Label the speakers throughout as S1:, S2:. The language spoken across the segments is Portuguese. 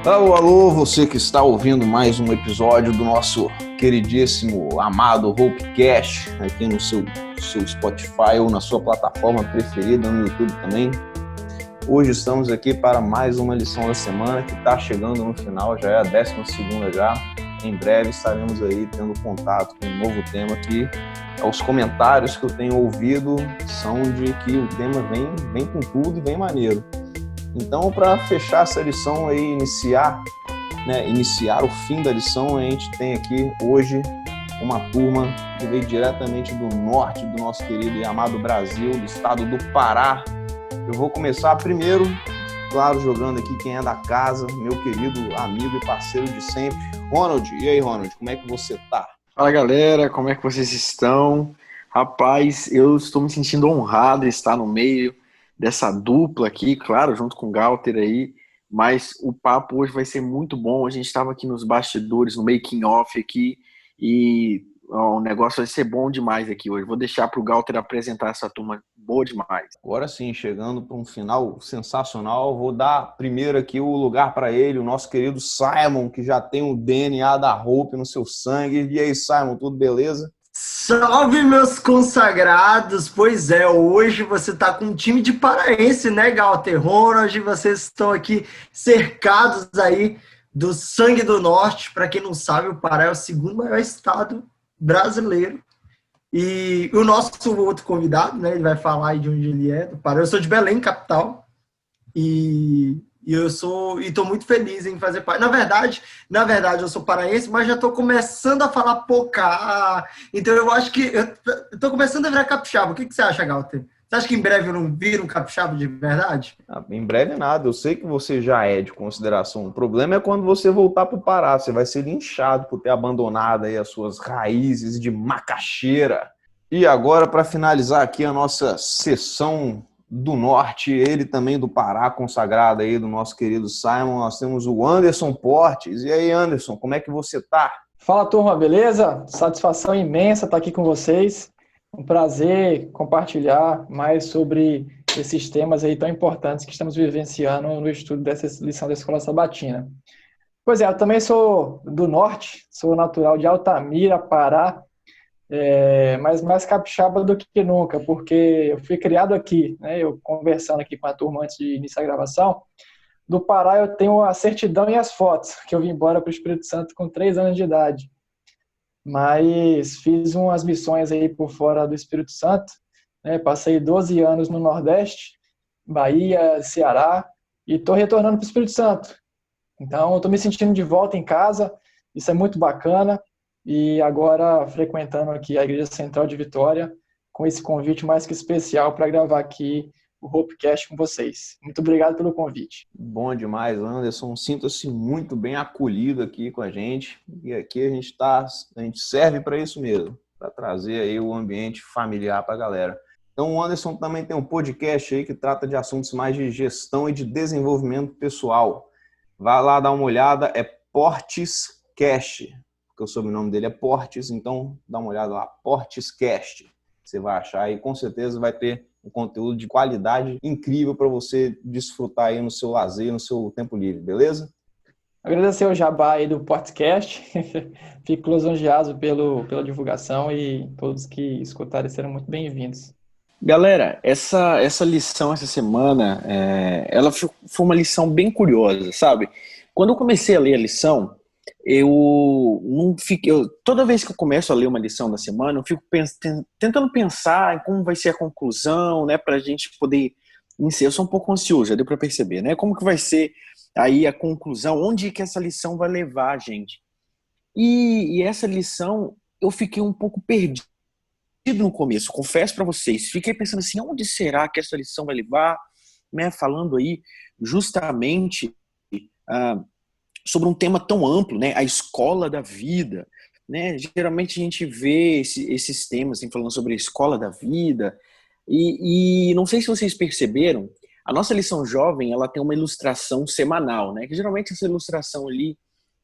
S1: Alô, alô, você que está ouvindo mais um episódio do nosso queridíssimo, amado Hopecast, aqui no seu Spotify ou na sua plataforma preferida, no YouTube também. Hoje estamos aqui para mais uma lição da semana que está chegando no final, já é a 12ª já. Em breve estaremos aí tendo contato com um novo tema que os comentários que eu tenho ouvido são de que o tema vem com tudo e vem maneiro. Então, para fechar essa lição aí, iniciar o fim da lição, a gente tem aqui hoje uma turma que veio diretamente do norte do nosso querido e amado Brasil, do estado do Pará. Eu vou começar primeiro, claro, jogando aqui quem é da casa, meu querido amigo e parceiro de sempre, Ronald. E aí, Ronald, como é que você tá?
S2: Fala, galera, como é que vocês estão? Rapaz, eu estou me sentindo honrado de estar no meio dessa dupla aqui, claro, junto com o Galter aí, mas o papo hoje vai ser muito bom. A gente estava aqui nos bastidores, no making off aqui, e o negócio vai ser bom demais aqui hoje. Vou deixar para o Galter apresentar essa turma boa demais.
S1: Agora sim, chegando para um final sensacional, vou dar primeiro aqui o lugar para ele, o nosso querido Simon, que já tem o DNA da Hope no seu sangue. E aí, Simon, tudo beleza?
S3: Salve, meus consagrados! Pois é, hoje você tá com um time de paraense, né, Galter? Ronald, vocês estão aqui cercados aí do sangue do norte. Para quem não sabe, o Pará é o segundo maior estado brasileiro. E o nosso outro convidado, né, ele vai falar aí de onde ele é, do Pará. Eu sou de Belém, capital, e estou muito feliz em fazer parte. Na verdade, eu sou paraense, mas já estou começando a falar pocá. Então eu acho que eu estou começando a virar capixaba. O que você acha, Galter? Você acha que em breve eu não viro um capixaba de verdade?
S1: Em breve nada, eu sei que você já é de consideração. O problema é quando você voltar para o Pará, você vai ser linchado por ter abandonado aí as suas raízes de macaxeira. E agora, para finalizar aqui a nossa sessão do norte, ele também do Pará, consagrado aí do nosso querido Simon, nós temos o Anderson Portes. E aí, Anderson, como é que você tá?
S4: Fala, turma, beleza? Satisfação imensa estar aqui com vocês. Um prazer compartilhar mais sobre esses temas aí tão importantes que estamos vivenciando no estudo dessa lição da Escola Sabatina. Pois é, eu também sou do norte, sou natural de Altamira, Pará, mas mais capixaba do que nunca, porque eu fui criado aqui, né? Eu conversando aqui com a turma antes de iniciar a gravação, do Pará eu tenho a certidão e as fotos, que eu vim embora para o Espírito Santo com 3 anos de idade. Mas fiz umas missões aí por fora do Espírito Santo, né? Passei 12 anos no Nordeste, Bahia, Ceará, e estou retornando para o Espírito Santo. Então, estou me sentindo de volta em casa, isso é muito bacana, e agora frequentando aqui a Igreja Central de Vitória, com esse convite mais que especial para gravar aqui o Hopecast com vocês. Muito obrigado pelo convite.
S1: Bom demais, Anderson. Sinta-se muito bem acolhido aqui com a gente. E aqui a gente serve para isso mesmo, para trazer aí o ambiente familiar para a galera. Então o Anderson também tem um podcast aí que trata de assuntos mais de gestão e de desenvolvimento pessoal. Vai lá dar uma olhada, é Portescast, porque o sobrenome dele é Portes, então dá uma olhada lá, Portescast. Você vai achar aí, com certeza vai ter um conteúdo de qualidade incrível para você desfrutar aí no seu lazer, no seu tempo livre, beleza?
S4: Agradecer o jabá aí do podcast. Fico lisonjeado pela divulgação e todos que escutarem serão muito bem-vindos.
S2: Galera, essa lição essa semana, ela foi uma lição bem curiosa, sabe? Quando eu comecei a ler a lição, toda vez que eu começo a ler uma lição da semana, eu fico tentando pensar em como vai ser a conclusão, né, para a gente poder iniciar. Eu sou um pouco ansioso, já deu para perceber, né? Como que vai ser aí a conclusão, onde que essa lição vai levar a gente? E essa lição, eu fiquei um pouco perdido no começo, confesso para vocês. Fiquei pensando assim, onde será que essa lição vai levar? Né, falando aí justamente sobre um tema tão amplo, né, a escola da vida, né? Geralmente a gente vê esses temas assim, falando sobre a escola da vida, e não sei se vocês perceberam, a nossa lição jovem, ela tem uma ilustração semanal, né, que geralmente essa ilustração ali,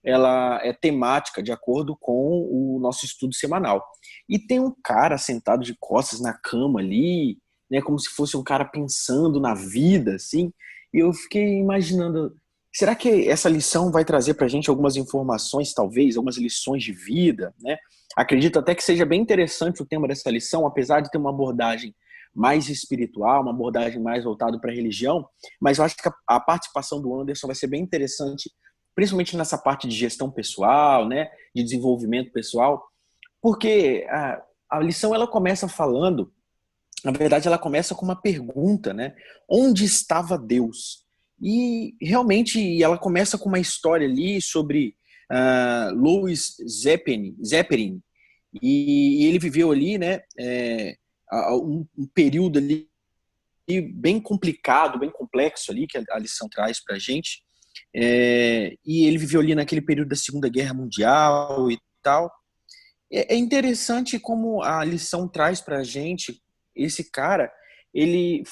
S2: ela é temática de acordo com o nosso estudo semanal. E tem um cara sentado de costas na cama ali, né, como se fosse um cara pensando na vida, assim, e eu fiquei imaginando, será que essa lição vai trazer para a gente algumas informações, talvez, algumas lições de vida, né? Acredito até que seja bem interessante o tema dessa lição, apesar de ter uma abordagem mais espiritual, uma abordagem mais voltada para a religião, mas eu acho que a participação do Anderson vai ser bem interessante, principalmente nessa parte de gestão pessoal, né, de desenvolvimento pessoal, porque a lição ela começa falando, na verdade ela começa com uma pergunta, né? Onde estava Deus? E realmente ela começa com uma história ali sobre Louis Zeppelin, e ele viveu ali, né, um período ali bem complicado, bem complexo ali, que a lição traz para a gente. E ele viveu ali naquele período da Segunda Guerra Mundial e tal. É interessante como a lição traz para a gente, esse cara, ele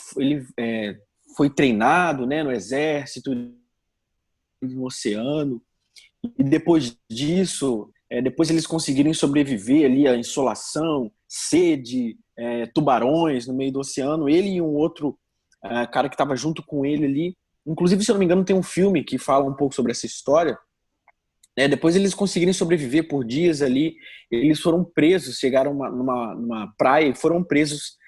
S2: foi treinado, né, no exército, no oceano, e depois disso, depois eles conseguirem sobreviver ali à insolação, sede, tubarões no meio do oceano, ele e um outro cara que estava junto com ele ali, inclusive, se eu não me engano, tem um filme que fala um pouco sobre essa história, né? Depois eles conseguirem sobreviver por dias ali, eles foram presos, chegaram numa praia e foram presos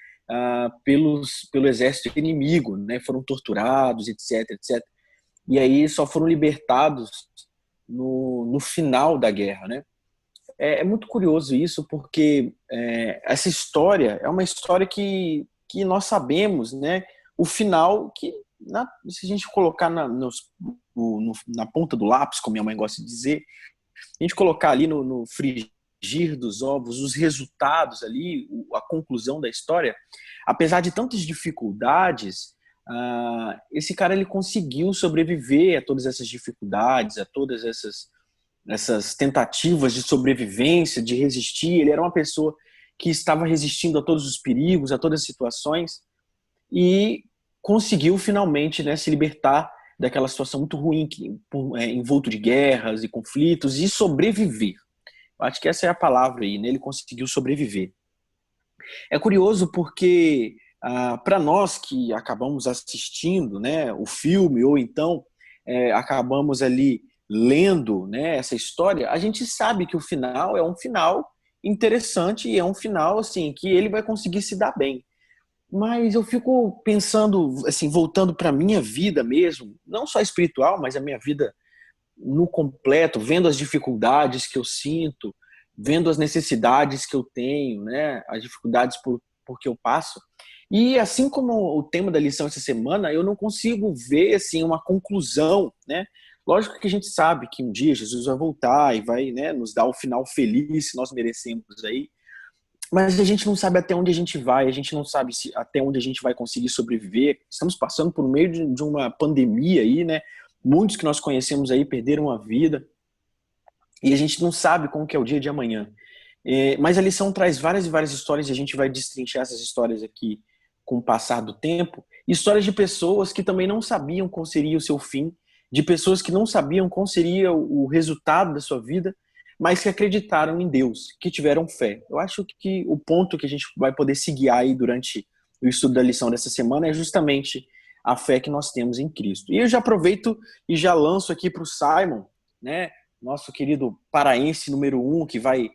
S2: pelo exército inimigo, né? Foram torturados, etc, etc. E aí só foram libertados no final da guerra, né? É muito curioso isso, porque essa história é uma história que nós sabemos, né? O final, se a gente colocar na ponta do lápis, como minha mãe gosta de dizer, a gente colocar ali no frigir dos ovos os resultados ali, a conclusão da história, apesar de tantas dificuldades, esse cara ele conseguiu sobreviver a todas essas dificuldades, a todas essas tentativas de sobrevivência, de resistir. Ele era uma pessoa que estava resistindo a todos os perigos, a todas as situações, e conseguiu finalmente, né, se libertar daquela situação muito ruim, envolto de guerras e conflitos, e sobreviver. Eu acho que essa é a palavra aí, né? Ele conseguiu sobreviver. É curioso porque para nós que acabamos assistindo, né, o filme, ou então acabamos ali lendo, né, essa história, a gente sabe que o final é um final interessante e é um final assim que ele vai conseguir se dar bem. Mas eu fico pensando, assim, voltando para a minha vida mesmo, não só espiritual, mas a minha vida no completo, vendo as dificuldades que eu sinto, vendo as necessidades que eu tenho, né, as dificuldades por que eu passo. E assim como o tema da lição essa semana, eu não consigo ver assim uma conclusão, né? Lógico que a gente sabe que um dia Jesus vai voltar e vai, né, nos dar o final feliz que nós merecemos aí. Mas a gente não sabe até onde a gente vai, a gente não sabe até onde a gente vai conseguir sobreviver. Estamos passando por meio de uma pandemia aí, né? Muitos que nós conhecemos aí perderam a vida e a gente não sabe como que é o dia de amanhã. Mas a lição traz várias e várias histórias e a gente vai destrinchar essas histórias aqui com o passar do tempo. Histórias de pessoas que também não sabiam qual seria o seu fim, de pessoas que não sabiam qual seria o resultado da sua vida, mas que acreditaram em Deus, que tiveram fé. Eu acho que o ponto que a gente vai poder se guiar aí durante o estudo da lição dessa semana é justamente a fé que nós temos em Cristo. E eu já aproveito e já lanço aqui para o Simon, né, nosso querido paraense número 1, que vai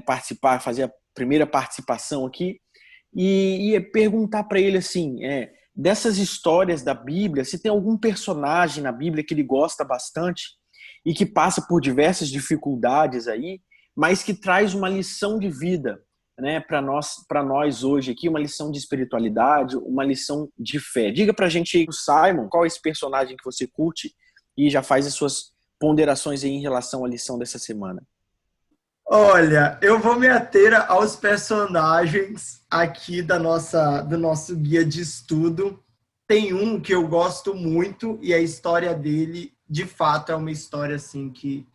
S2: participar, fazer a primeira participação aqui, e perguntar para ele assim, dessas histórias da Bíblia, se tem algum personagem na Bíblia que ele gosta bastante e que passa por diversas dificuldades aí, mas que traz uma lição de vida, né, para nós hoje aqui, uma lição de espiritualidade, uma lição de fé. Diga pra gente aí, Simon, qual é esse personagem que você curte e já faz as suas ponderações aí em relação à lição dessa semana.
S3: Olha, eu vou me ater aos personagens aqui do nosso guia de estudo. Tem um que eu gosto muito e a história dele, de fato, é uma história assim que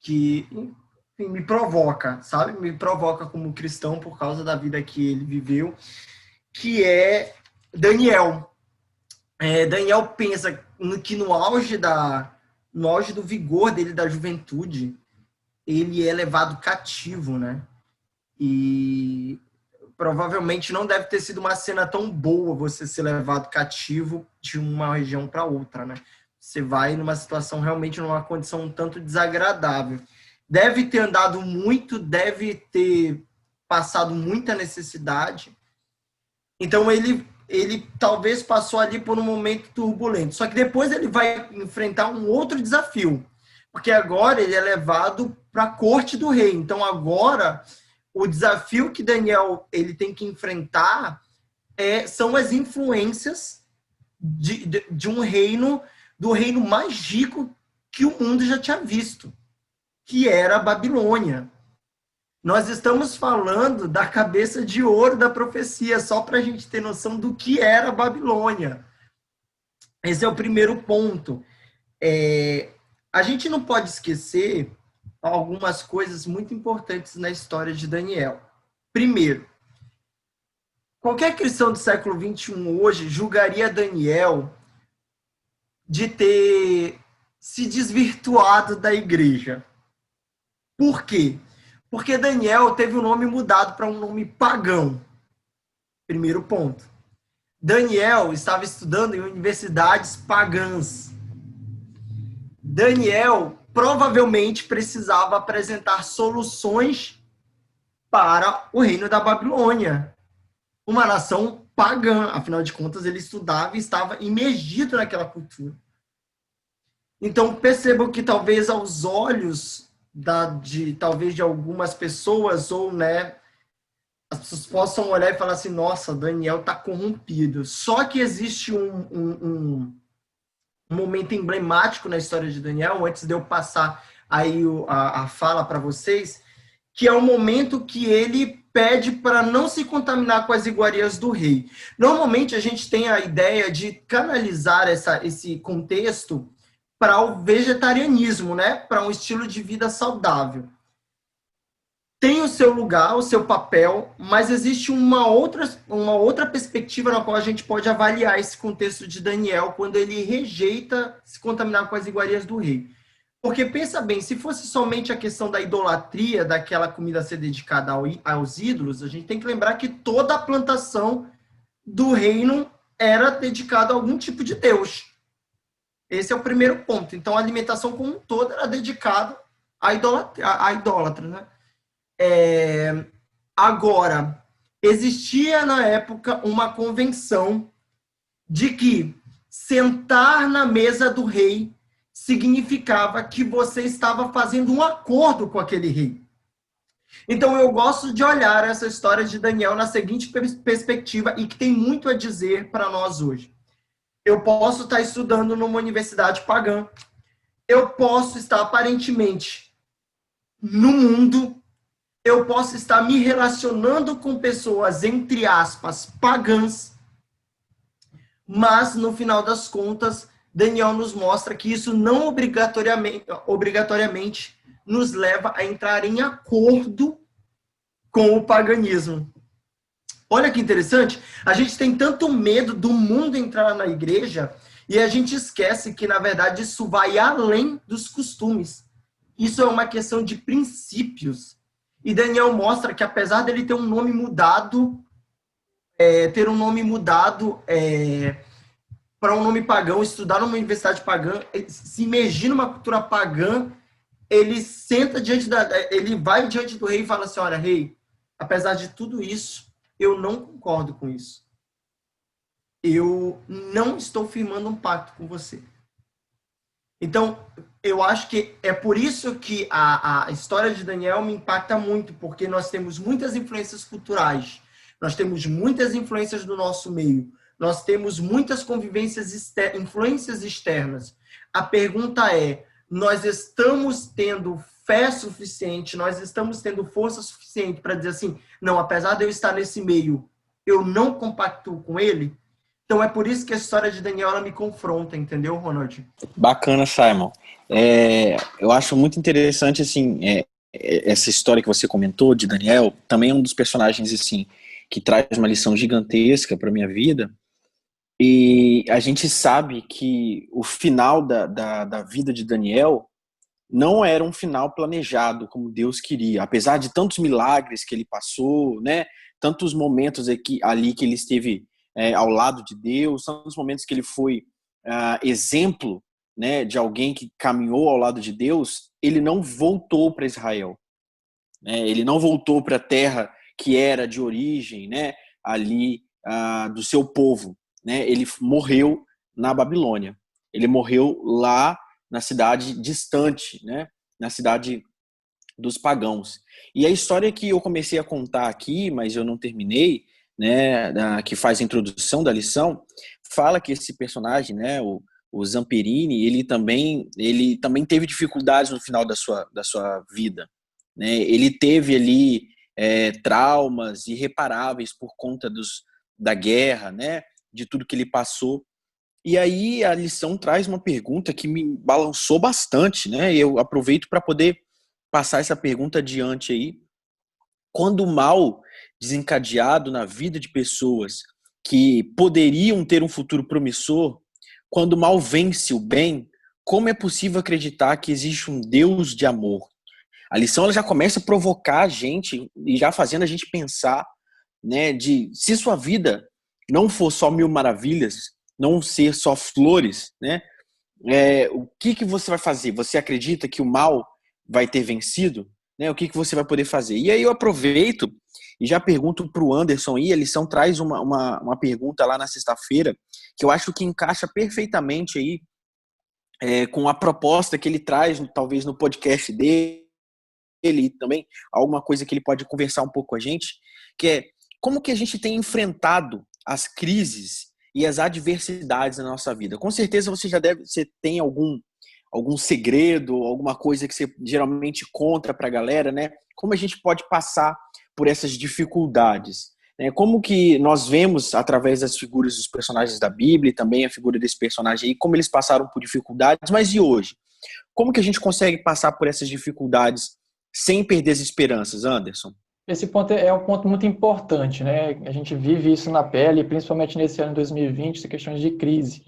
S3: enfim, me provoca, sabe? Me provoca como cristão por causa da vida que ele viveu, que é Daniel. Daniel pensa que no auge do vigor dele, da juventude, ele é levado cativo, né? E provavelmente não deve ter sido uma cena tão boa você ser levado cativo de uma região para outra, né? Você vai numa situação realmente numa condição um tanto desagradável. Deve ter andado muito, deve ter passado muita necessidade. Então ele talvez passou ali por um momento turbulento. Só que depois ele vai enfrentar um outro desafio, porque agora ele é levado para a corte do rei. Então agora o desafio que Daniel ele tem que enfrentar são as influências de um reino, do reino mais rico que o mundo já tinha visto, que era a Babilônia. Nós estamos falando da cabeça de ouro da profecia, só para a gente ter noção do que era a Babilônia. Esse é o primeiro ponto. A gente não pode esquecer algumas coisas muito importantes na história de Daniel. Primeiro, qualquer cristão do século XXI hoje julgaria Daniel de ter se desvirtuado da igreja. Por quê? Porque Daniel teve o nome mudado para um nome pagão. Primeiro ponto. Daniel estava estudando em universidades pagãs. Daniel provavelmente precisava apresentar soluções para o reino da Babilônia, uma nação pagã. Afinal de contas, ele estudava e estava imergido naquela cultura. Então, percebam que talvez aos olhos talvez de algumas pessoas, ou as pessoas possam olhar e falar assim, nossa, Daniel está corrompido. Só que existe um momento emblemático na história de Daniel, antes de eu passar aí a fala para vocês, que é o momento que ele pede para não se contaminar com as iguarias do rei. Normalmente a gente tem a ideia de canalizar esse contexto para o vegetarianismo, para um estilo de vida saudável. Tem o seu lugar, o seu papel, mas existe uma outra perspectiva na qual a gente pode avaliar esse contexto de Daniel quando ele rejeita se contaminar com as iguarias do rei. Porque pensa bem, se fosse somente a questão da idolatria, daquela comida ser dedicada aos ídolos, a gente tem que lembrar que toda a plantação do reino era dedicada a algum tipo de deus. Esse é o primeiro ponto. Então, a alimentação como um todo era dedicada à idólatra, Agora, existia na época uma convenção de que sentar na mesa do rei significava que você estava fazendo um acordo com aquele rei. Então, eu gosto de olhar essa história de Daniel na seguinte perspectiva e que tem muito a dizer para nós hoje. Eu posso estar estudando numa universidade pagã. Eu posso estar aparentemente no mundo. Eu posso estar me relacionando com pessoas, entre aspas, pagãs. Mas, no final das contas, Daniel nos mostra que isso não obrigatoriamente nos leva a entrar em acordo com o paganismo. Olha que interessante, a gente tem tanto medo do mundo entrar na igreja e a gente esquece que, na verdade, isso vai além dos costumes. Isso é uma questão de princípios. E Daniel mostra que, apesar dele ter um nome mudado, para um nome pagão, estudar numa universidade pagã, se imergir numa cultura pagã, ele vai diante do rei e fala assim, olha, rei, apesar de tudo isso, eu não concordo com isso. Eu não estou firmando um pacto com você. Então, eu acho que é por isso que a história de Daniel me impacta muito, porque nós temos muitas influências culturais, nós temos muitas influências do nosso meio, nós temos muitas influências externas. A pergunta é, nós estamos tendo fé suficiente, nós estamos tendo força suficiente para dizer assim, não, apesar de eu estar nesse meio, eu não compactuo com ele? Então é por isso que a história de Daniel ela me confronta, entendeu, Ronald?
S2: Bacana, Simon. Eu acho muito interessante, assim, essa história que você comentou de Daniel, também é um dos personagens, assim, que traz uma lição gigantesca para minha vida. E a gente sabe que o final da vida de Daniel não era um final planejado como Deus queria, apesar de tantos milagres que ele passou, né? Tantos momentos ali que ele esteve ao lado de Deus, tantos momentos que ele foi exemplo, né, de alguém que caminhou ao lado de Deus, ele não voltou para Israel, né? Ele não voltou para a terra que era de origem, né, ali do seu povo, né? Ele morreu na Babilônia. Ele morreu lá na cidade distante, né, na cidade dos pagãos. E a história que eu comecei a contar aqui, mas eu não terminei, né, que faz a introdução da lição, fala que esse personagem, né, o Zamperini, ele também teve dificuldades no final da sua vida, né? Ele teve ali traumas irreparáveis por conta da guerra, né, de tudo que ele passou. E aí a lição traz uma pergunta que me balançou bastante, né? Eu aproveito para poder passar essa pergunta adiante aí. Quando o mal desencadeado na vida de pessoas que poderiam ter um futuro promissor, quando o mal vence o bem, como é possível acreditar que existe um Deus de amor? A lição ela já começa a provocar a gente e já fazendo a gente pensar, né, de se sua vida não for só mil maravilhas, não ser só flores, né, o que você vai fazer? Você acredita que o mal vai ter vencido? Né, o que você vai poder fazer? E aí eu aproveito e já pergunto para o Anderson aí, a lição traz uma pergunta lá na sexta-feira que eu acho que encaixa perfeitamente aí com a proposta que ele traz, talvez no podcast dele e também alguma coisa que ele pode conversar um pouco com a gente, que é como que a gente tem enfrentado as crises e as adversidades na nossa vida. Com certeza você tem algum segredo, alguma coisa que você geralmente conta para a galera, né? Como a gente pode passar por essas dificuldades? Né? Como que nós vemos, através das figuras dos personagens da Bíblia e também a figura desse personagem aí, como eles passaram por dificuldades, mas e hoje? Como que a gente consegue passar por essas dificuldades sem perder as esperanças, Anderson?
S4: Esse ponto é um ponto muito importante, né? A gente vive isso na pele, principalmente nesse ano de 2020, questões de crise.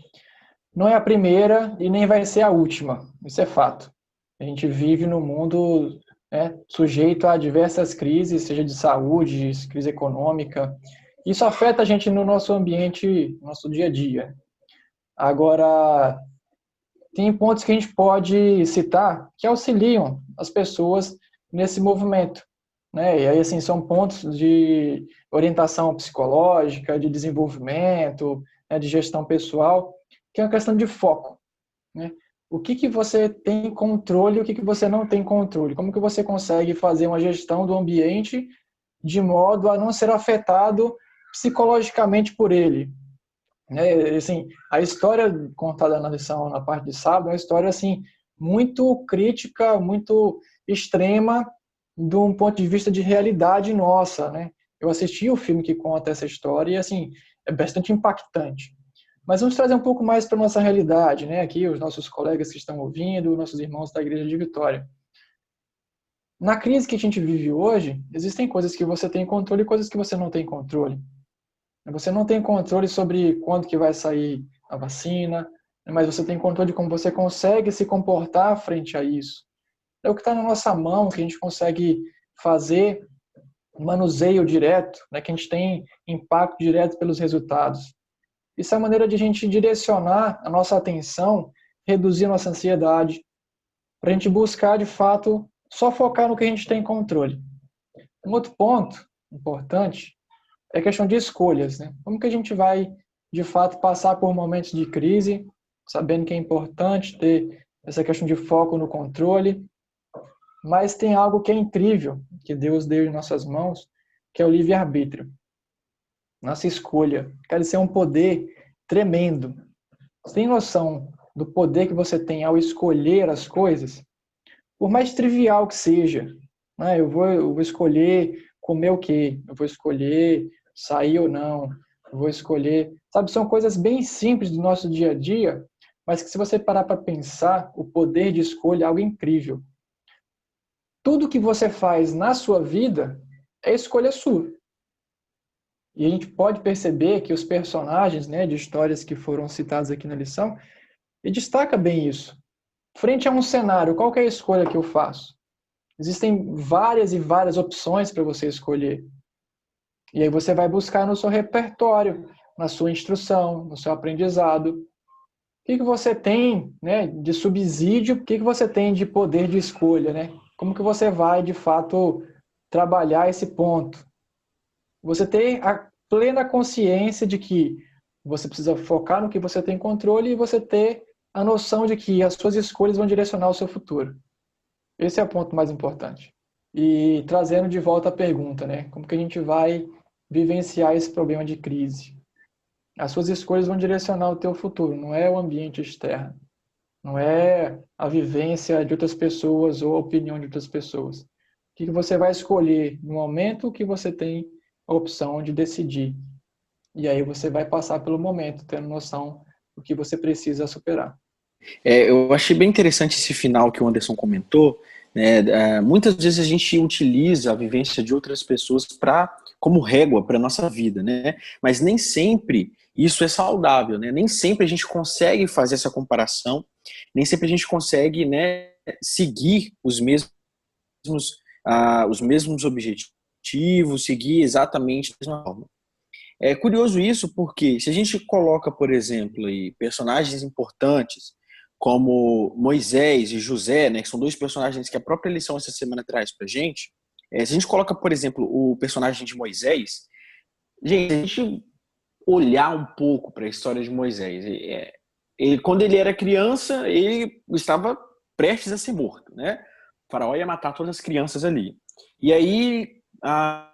S4: Não é a primeira e nem vai ser a última, isso é fato. A gente vive no mundo, né, sujeito a diversas crises, seja de saúde, crise econômica. Isso afeta a gente no nosso ambiente, no nosso dia a dia. Agora, tem pontos que a gente pode citar que auxiliam as pessoas nesse movimento, né? E aí, assim, são pontos de orientação psicológica, de desenvolvimento, né, de gestão pessoal, que é uma questão de foco, né? O que você tem controle e o que você não tem controle? Como que você consegue fazer uma gestão do ambiente de modo a não ser afetado psicologicamente por ele? Assim, a história contada na lição, na parte de sábado, é uma história assim, muito crítica, muito extrema, de um ponto de vista de realidade nossa, né? Eu assisti o filme que conta essa história e, assim, é bastante impactante. Mas vamos trazer um pouco mais para a nossa realidade, né? Aqui, os nossos colegas que estão ouvindo, nossos irmãos da Igreja de Vitória. Na crise que a gente vive hoje, existem coisas que você tem controle e coisas que você não tem controle. Você não tem controle sobre quando que vai sair a vacina, mas você tem controle de como você consegue se comportar frente a isso. É o que está na nossa mão, que a gente consegue fazer manuseio direto, né, que a gente tem impacto direto pelos resultados. Isso é a maneira de a gente direcionar a nossa atenção, reduzir a nossa ansiedade, para a gente buscar, de fato, só focar no que a gente tem controle. Um outro ponto importante é a questão de escolhas, né? Como que a gente vai, de fato, passar por momentos de crise, sabendo que é importante ter essa questão de foco no controle, mas tem algo que é incrível, que Deus deu em nossas mãos, que é o livre-arbítrio. Nossa escolha. Quer dizer, é um poder tremendo. Você tem noção do poder que você tem ao escolher as coisas? Por mais trivial que seja, né? Eu vou escolher comer o quê? Eu vou escolher sair ou não? Eu vou escolher... Sabe, são coisas bem simples do nosso dia a dia, mas que se você parar para pensar, o poder de escolha é algo incrível. Tudo que você faz na sua vida é escolha sua. E a gente pode perceber que os personagens, né, de histórias que foram citadas aqui na lição, ele destaca bem isso. Frente a um cenário, qual que é a escolha que eu faço? Existem várias e várias opções para você escolher. E aí você vai buscar no seu repertório, na sua instrução, no seu aprendizado. O que você tem, né, de subsídio, o que você tem de poder de escolha, né? Como que você vai, de fato, trabalhar esse ponto? Você tem a plena consciência de que você precisa focar no que você tem controle e você ter a noção de que as suas escolhas vão direcionar o seu futuro. Esse é o ponto mais importante. E trazendo de volta a pergunta, né? Como que a gente vai vivenciar esse problema de crise? As suas escolhas vão direcionar o teu futuro, não é o ambiente externo. Não é a vivência de outras pessoas ou a opinião de outras pessoas. O que você vai escolher no momento que você tem a opção de decidir. E aí você vai passar pelo momento, tendo noção do que você precisa superar.
S2: Eu achei bem interessante esse final que o Anderson comentou, né? Muitas vezes a gente utiliza a vivência de outras pessoas como régua para a nossa vida, né? Mas nem sempre isso é saudável, né? Nem sempre a gente consegue fazer essa comparação, nem sempre a gente consegue, né, seguir os mesmos objetivos, seguir exatamente da mesma forma. É curioso isso porque se a gente coloca, por exemplo, aí, personagens importantes como Moisés e José, né, que são dois personagens que a própria lição essa semana traz pra gente, se a gente coloca, por exemplo, o personagem de Moisés, gente, se a gente olhar um pouco para a história de Moisés, quando ele era criança, ele estava prestes a ser morto, né? O faraó ia matar todas as crianças ali. E aí a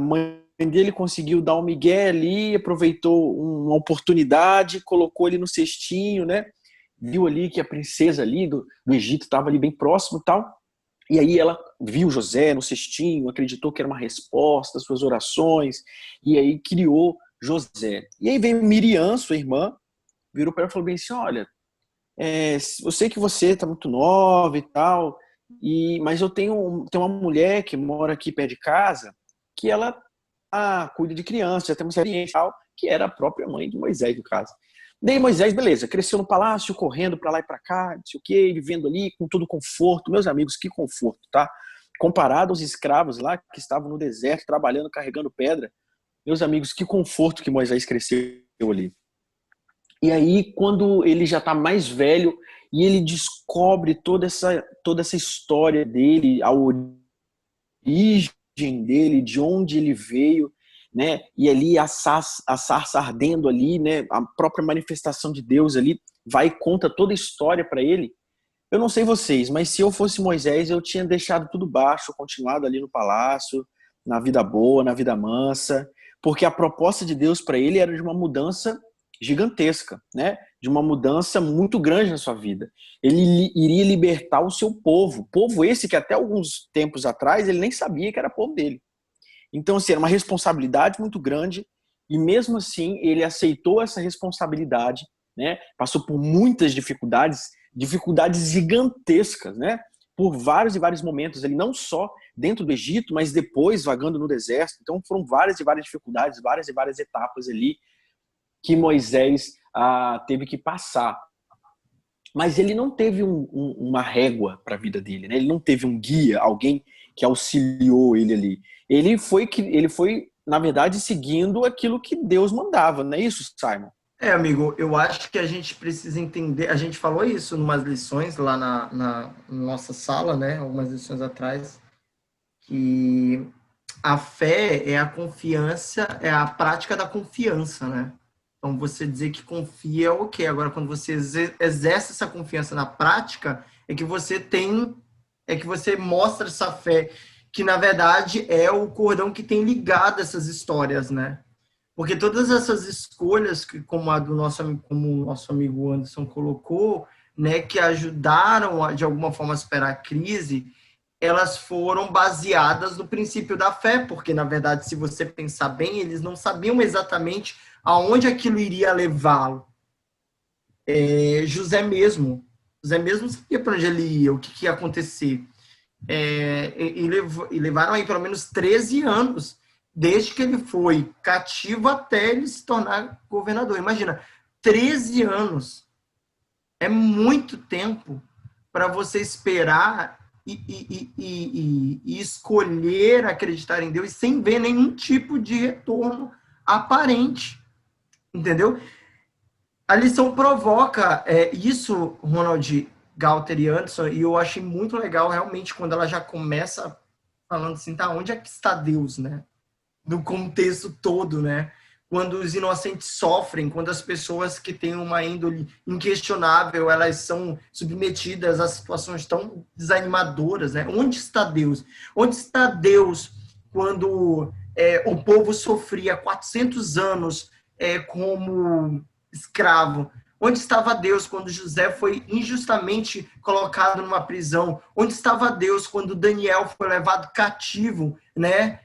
S2: mãe dele conseguiu dar um migué ali, aproveitou uma oportunidade, colocou ele no cestinho, né? Viu ali que a princesa ali do Egito estava ali bem próximo e tal. E aí ela viu José no cestinho, acreditou que era uma resposta às suas orações, e aí criou José. E aí veio Miriam, sua irmã, virou para ela e falou bem assim, olha, eu sei que você está muito nova e tal, mas eu tenho uma mulher que mora aqui perto de casa, que ela cuida de criança, já tem uma experiência e tal, que era a própria mãe de Moisés, no caso. Daí Moisés, beleza, cresceu no palácio, correndo para lá e para cá, não sei o quê, vivendo ali com todo conforto. Meus amigos, que conforto, tá? Comparado aos escravos lá que estavam no deserto, trabalhando, carregando pedra. Meus amigos, que conforto que Moisés cresceu ali. E aí, quando ele já está mais velho e ele descobre toda essa história dele, a origem dele, de onde ele veio, né? E ali a sarça ardendo ali, né? A própria manifestação de Deus ali vai e conta toda a história para ele. Eu não sei vocês, mas se eu fosse Moisés, eu tinha deixado tudo baixo, continuado ali no palácio, na vida boa, na vida mansa, porque a proposta de Deus para ele era de uma mudança gigantesca, né? De uma mudança muito grande na sua vida. Ele iria libertar o seu povo esse que até alguns tempos atrás ele nem sabia que era povo dele. Então, assim, era uma responsabilidade muito grande e mesmo assim ele aceitou essa responsabilidade, né? Passou por muitas dificuldades gigantescas, né? Por vários e vários momentos, ele não só dentro do Egito, mas depois vagando no deserto. Então foram várias e várias dificuldades, várias e várias etapas ali que Moisés teve que passar. Mas ele não teve uma régua para a vida dele, né? Ele não teve um guia, alguém que auxiliou ele ali. Ele foi, na verdade, seguindo aquilo que Deus mandava, não é isso, Simon?
S3: Amigo, eu acho que a gente precisa entender, a gente falou isso em umas lições lá na nossa sala, né, algumas lições atrás, que a fé é a confiança, é a prática da confiança, né? Então, você dizer que confia é ok. Agora, quando você exerce essa confiança na prática, é que você mostra essa fé, que na verdade é o cordão que tem ligado essas histórias, né? Porque todas essas escolhas, como o nosso amigo Anderson colocou, né, que ajudaram de alguma forma a superar a crise, elas foram baseadas no princípio da fé, porque na verdade, se você pensar bem, eles não sabiam exatamente aonde aquilo iria levá-lo. José mesmo sabia para onde ele ia, o que ia acontecer. E levaram aí pelo menos 13 anos, desde que ele foi cativo até ele se tornar governador. Imagina, 13 anos. É muito tempo para você esperar e escolher acreditar em Deus sem ver nenhum tipo de retorno aparente. Entendeu? A lição provoca isso, Ronald, Galter e Anderson, e eu achei muito legal realmente quando ela já começa falando assim, tá, onde é que está Deus, né? No contexto todo, né? Quando os inocentes sofrem, quando as pessoas que têm uma índole inquestionável, elas são submetidas a situações tão desanimadoras, né? Onde está Deus? Onde está Deus quando o povo sofria 400 anos como escravo? Onde estava Deus quando José foi injustamente colocado numa prisão? Onde estava Deus quando Daniel foi levado cativo, né?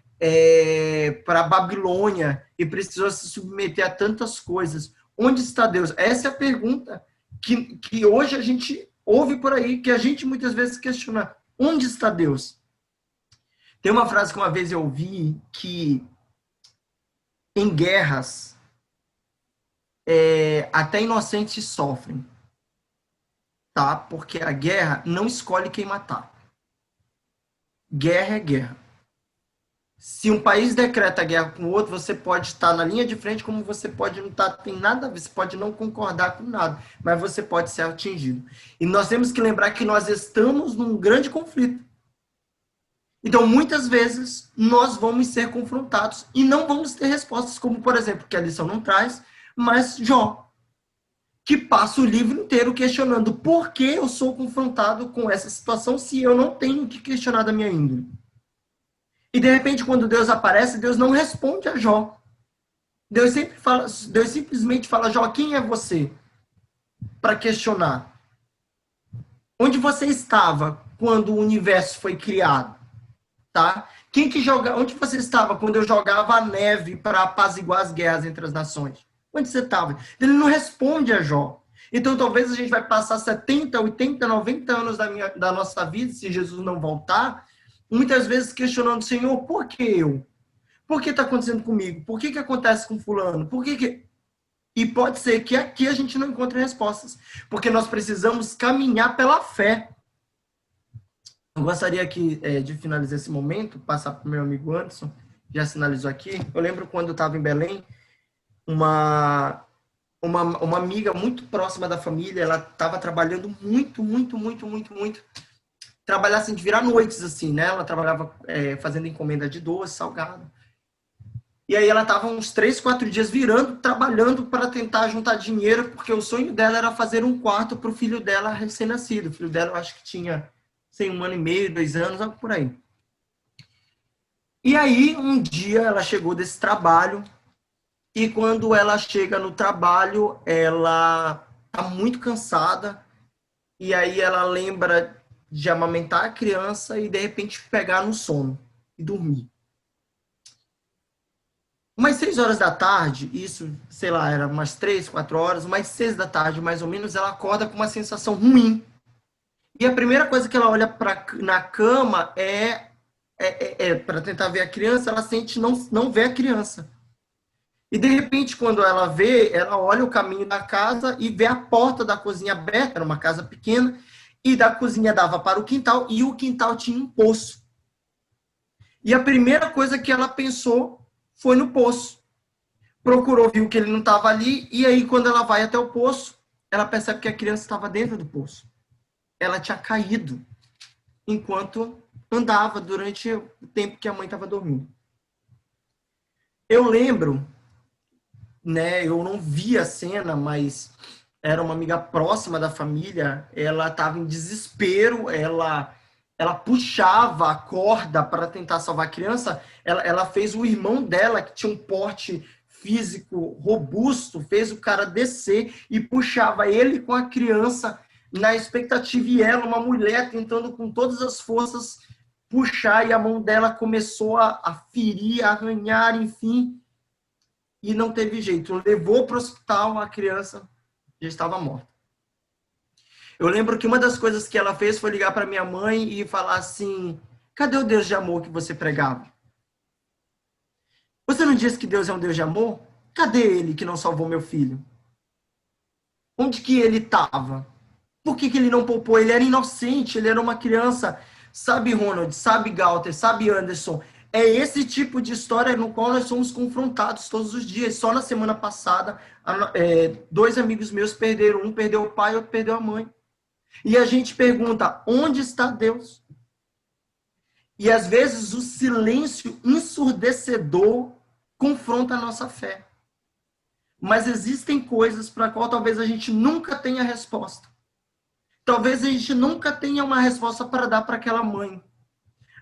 S3: Para a Babilônia e precisou se submeter a tantas coisas. Onde está Deus? Essa é a pergunta que hoje a gente ouve por aí, que a gente muitas vezes questiona. Onde está Deus? Tem uma frase que uma vez eu ouvi que em guerras até inocentes sofrem, tá? Porque a guerra não escolhe quem matar. Guerra é guerra. Se um país decreta guerra com o outro, você pode estar na linha de frente, como você pode não estar, tem nada a ver, você pode não concordar com nada, mas você pode ser atingido. E nós temos que lembrar que nós estamos num grande conflito. Então, muitas vezes, nós vamos ser confrontados e não vamos ter respostas, como, por exemplo, que a lição não traz, mas Jó, que passa o livro inteiro questionando por que eu sou confrontado com essa situação se eu não tenho que questionar da minha índole. E, de repente, quando Deus aparece, Deus não responde a Jó. Deus simplesmente fala, Jó, quem é você? Para questionar. Onde você estava quando o universo foi criado? Tá? Onde você estava quando eu jogava a neve para apaziguar as guerras entre as nações? Onde você estava? Ele não responde a Jó. Então, talvez a gente vai passar 70, 80, 90 anos da nossa vida, se Jesus não voltar, muitas vezes questionando, Senhor, por que eu? Por que está acontecendo comigo? Por que acontece com fulano? Por que... E pode ser que aqui a gente não encontre respostas, porque nós precisamos caminhar pela fé. Eu gostaria aqui de finalizar esse momento, passar para o meu amigo Anderson, já sinalizou aqui. Eu lembro quando eu estava em Belém, uma amiga muito próxima da família, ela estava trabalhando muito, trabalhar assim, de virar noites, assim, né? Ela trabalhava fazendo encomenda de doce, salgado. E aí ela estava uns 3, 4 dias trabalhando para tentar juntar dinheiro, porque o sonho dela era fazer um quarto para o filho dela recém-nascido. O filho dela, eu acho que tinha 1 ano e meio, 2 anos, algo por aí. E aí, um dia, ela chegou desse trabalho, e quando ela chega no trabalho, ela está muito cansada, e aí ela lembra de amamentar a criança e, de repente, pegar no sono e dormir. Umas 6 horas da tarde, isso, sei lá, era umas 3, 4 horas, umas 6 da tarde, mais ou menos, ela acorda com uma sensação ruim. E a primeira coisa que ela olha na cama para tentar ver a criança, ela sente não vê a criança. E, de repente, quando ela vê, ela olha o caminho da casa e vê a porta da cozinha aberta, era uma casa pequena, e da cozinha dava para o quintal, e o quintal tinha um poço. E a primeira coisa que ela pensou foi no poço. Procurou, viu que ele não estava ali, e aí quando ela vai até o poço, ela percebe que a criança estava dentro do poço. Ela tinha caído enquanto andava durante o tempo que a mãe estava dormindo. Eu lembro, né, eu não vi a cena, mas era uma amiga próxima da família, ela estava em desespero, ela puxava a corda para tentar salvar a criança, ela fez o irmão dela, que tinha um porte físico robusto, fez o cara descer e puxava ele com a criança na expectativa, e ela, uma mulher, tentando com todas as forças puxar, e a mão dela começou a ferir, a arranhar, enfim, e não teve jeito. Levou para o hospital, a criança já estava morta. Eu lembro que uma das coisas que ela fez foi ligar para minha mãe e falar assim, cadê o Deus de amor que você pregava? Você não disse que Deus é um Deus de amor? Cadê ele que não salvou meu filho? Onde que ele estava? Por que ele não poupou? Ele era inocente, ele era uma criança. Sabe, Ronald, sabe, Galter, sabe, Anderson? É esse tipo de história no qual nós somos confrontados todos os dias. Só na semana passada, dois amigos meus perderam. Um perdeu o pai, outro perdeu a mãe. E a gente pergunta, onde está Deus? E às vezes o silêncio ensurdecedor confronta a nossa fé. Mas existem coisas para as quais talvez a gente nunca tenha resposta. Talvez a gente nunca tenha uma resposta para dar para aquela mãe.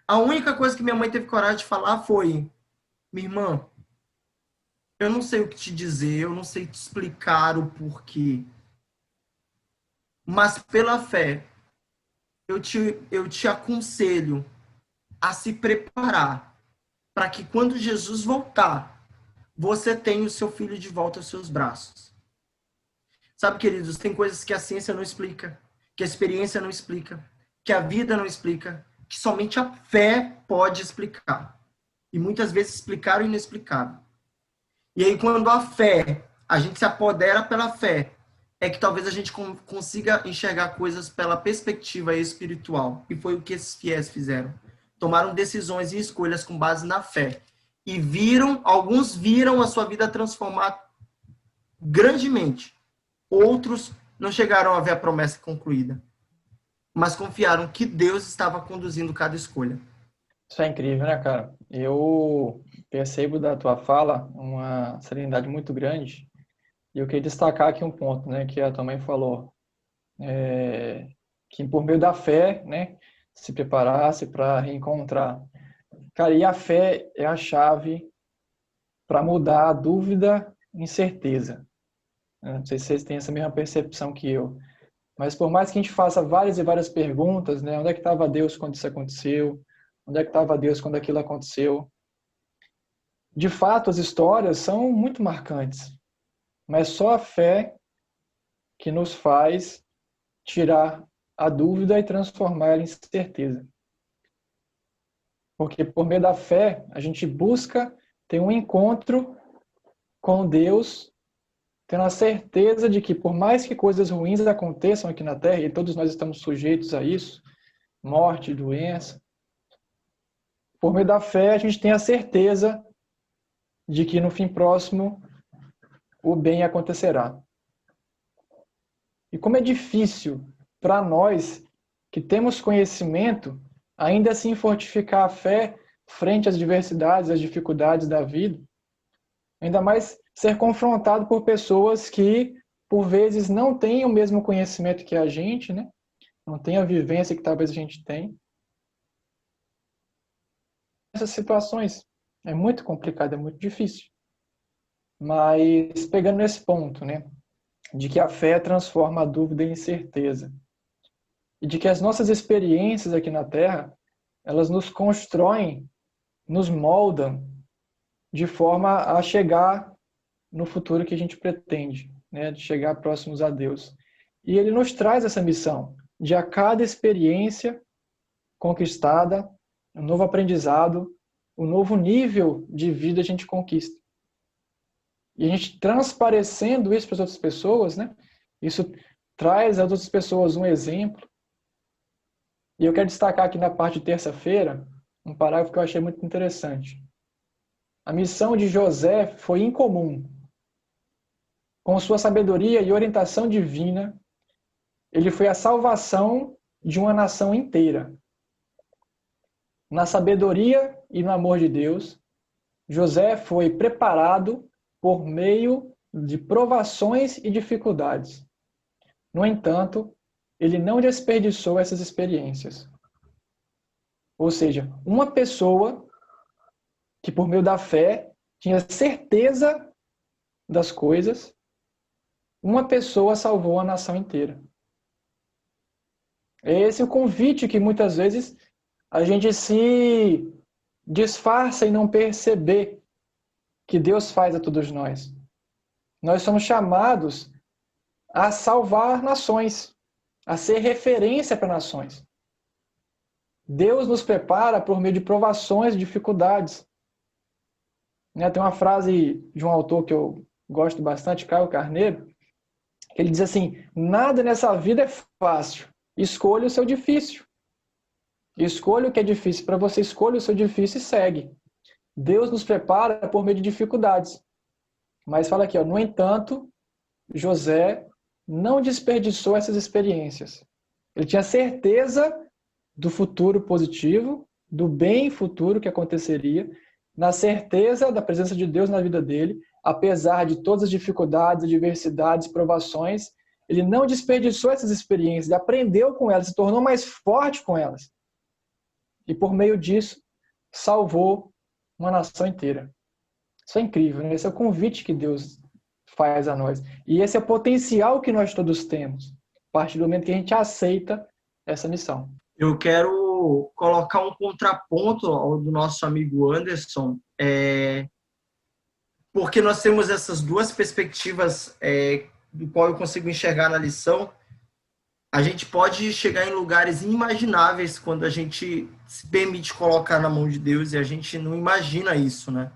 S3: A única coisa que minha mãe teve coragem de falar foi: minha irmã, eu não sei o que te dizer, eu não sei te explicar o porquê. Mas pela fé, eu te aconselho a se preparar para que quando Jesus voltar, você tenha o seu filho de volta aos seus braços. Sabe, queridos, tem coisas que a ciência não explica, que a experiência não explica, que a vida não explica, que somente a fé pode explicar. E muitas vezes explicar o inexplicável. E aí, quando a fé, a gente se apodera pela fé, é que talvez a gente consiga enxergar coisas pela perspectiva espiritual. E foi o que esses fiéis fizeram. Tomaram decisões e escolhas com base na fé. E alguns viram a sua vida transformar grandemente. Outros não chegaram a ver a promessa concluída. Mas confiaram que Deus estava conduzindo cada escolha.
S4: Isso é incrível, né, cara? Eu percebo da tua fala uma serenidade muito grande. E eu queria destacar aqui um ponto, né, que a tua mãe falou, que por meio da fé, né, se preparasse para reencontrar. Cara, e a fé é a chave para mudar a dúvida em certeza. Não sei se vocês têm essa mesma percepção que eu. Mas por mais que a gente faça várias e várias perguntas, né, onde é que estava Deus quando isso aconteceu? Onde é que estava Deus quando aquilo aconteceu? De fato, as histórias são muito marcantes. Mas só a fé que nos faz tirar a dúvida e transformar ela em certeza. Porque por meio da fé, a gente busca ter um encontro com Deus, tendo a certeza de que por mais que coisas ruins aconteçam aqui na Terra, e todos nós estamos sujeitos a isso, morte, doença, por meio da fé a gente tem a certeza de que no fim próximo o bem acontecerá. E como é difícil para nós que temos conhecimento, ainda assim fortificar a fé frente às diversidades, às dificuldades da vida, ainda mais ser confrontado por pessoas que, por vezes, não têm o mesmo conhecimento que a gente, né? Não têm a vivência que talvez a gente tem. Essas situações é muito complicado, é muito difícil. Mas pegando nesse ponto, né, de que a fé transforma a dúvida em certeza e de que as nossas experiências aqui na Terra, elas nos constroem, nos moldam de forma a chegar no futuro que a gente pretende, né, de chegar próximos a Deus. E Ele nos traz essa missão de a cada experiência conquistada, um novo aprendizado, um novo nível de vida a gente conquista. E a gente transparecendo isso para as outras pessoas, né? Isso traz às outras pessoas um exemplo. E eu quero destacar aqui na parte de terça-feira um parágrafo que eu achei muito interessante. A missão de José foi incomum. Com sua sabedoria e orientação divina, ele foi a salvação de uma nação inteira. Na sabedoria e no amor de Deus, José foi preparado por meio de provações e dificuldades. No entanto, ele não desperdiçou essas experiências. Ou seja, uma pessoa que por meio da fé tinha certeza das coisas, uma pessoa salvou a nação inteira. Esse é o convite que muitas vezes a gente se disfarça em não perceber que Deus faz a todos nós. Nós somos chamados a salvar nações, a ser referência para nações. Deus nos prepara por meio de provações e dificuldades. Tem uma frase de um autor que eu gosto bastante, Caio Carneiro, que ele diz assim: nada nessa vida é fácil, escolha o seu difícil. Escolha o que é difícil para você, escolha o seu difícil e segue. Deus nos prepara por meio de dificuldades. Mas fala aqui, ó, no entanto, José não desperdiçou essas experiências. Ele tinha certeza do futuro positivo, do bem futuro que aconteceria, na certeza da presença de Deus na vida dele, apesar de todas as dificuldades, adversidades, provações, ele não desperdiçou essas experiências, ele aprendeu com elas, se tornou mais forte com elas. E por meio disso, salvou uma nação inteira. Isso é incrível, né? Esse é o convite que Deus faz a nós. E esse é o potencial que nós todos temos, a partir do momento que a gente aceita essa missão.
S3: Eu quero colocar um contraponto ao do nosso amigo Anderson, porque nós temos essas duas perspectivas do qual eu consigo enxergar na lição. A gente pode chegar em lugares inimagináveis quando a gente se permite colocar na mão de Deus e a gente não imagina isso, né?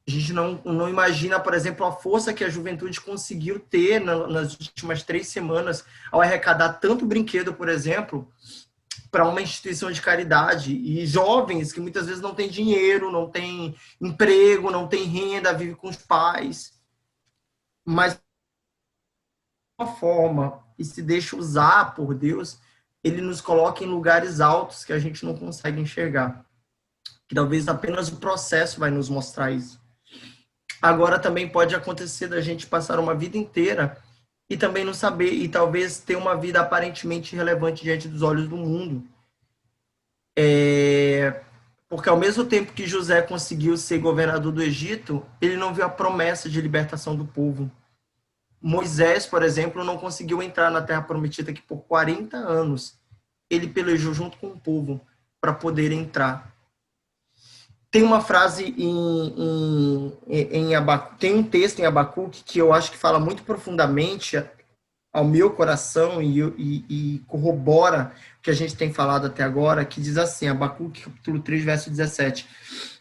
S3: A gente não imagina, por exemplo, a força que a juventude conseguiu ter nas últimas 3 semanas ao arrecadar tanto brinquedo, por exemplo, para uma instituição de caridade. E jovens que muitas vezes não têm dinheiro, não têm emprego, não têm renda, vivem com os pais. Mas, de uma forma, e se deixa usar por Deus, ele nos coloca em lugares altos que a gente não consegue enxergar. Que talvez apenas o processo vai nos mostrar isso. Agora também pode acontecer da gente passar uma vida inteira e também não saber, e talvez ter uma vida aparentemente irrelevante diante dos olhos do mundo. Porque ao mesmo tempo que José conseguiu ser governador do Egito, ele não viu a promessa de libertação do povo. Moisés, por exemplo, não conseguiu entrar na Terra Prometida, que por 40 anos ele pelejou junto com o povo para poder entrar. Tem uma frase em Abacuque, tem um texto em Abacuque que eu acho que fala muito profundamente ao meu coração e corrobora o que a gente tem falado até agora, que diz assim, Abacuque, capítulo 3, verso 17.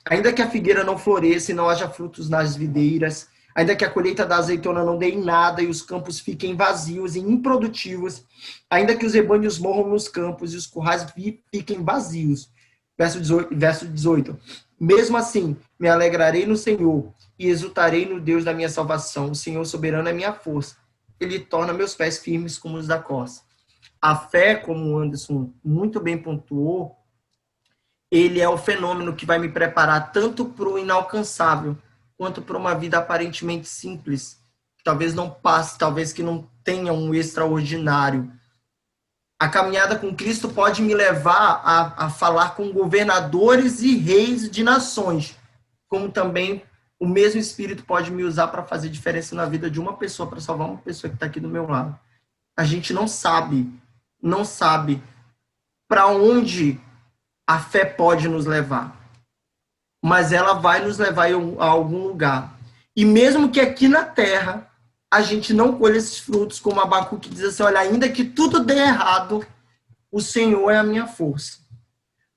S3: Ainda que a figueira não floresça e não haja frutos nas videiras, ainda que a colheita da azeitona não dê em nada e os campos fiquem vazios e improdutivos, ainda que os rebanhos morram nos campos e os currais fiquem vazios. Verso 18. Mesmo assim, me alegrarei no Senhor e exultarei no Deus da minha salvação. O Senhor soberano é minha força. Ele torna meus pés firmes como os da corça. A fé, como o Anderson muito bem pontuou, ele é o fenômeno que vai me preparar tanto para o inalcançável, quanto para uma vida aparentemente simples, que talvez não passe, talvez que não tenha um extraordinário. A caminhada com Cristo pode me levar a falar com governadores e reis de nações, como também o mesmo Espírito pode me usar para fazer diferença na vida de uma pessoa, para salvar uma pessoa que está aqui do meu lado. A gente não sabe para onde a fé pode nos levar, mas ela vai nos levar a algum lugar. E mesmo que aqui na terra a gente não colha esses frutos, como Abacuque diz assim, olha, ainda que tudo dê errado, o Senhor é a minha força.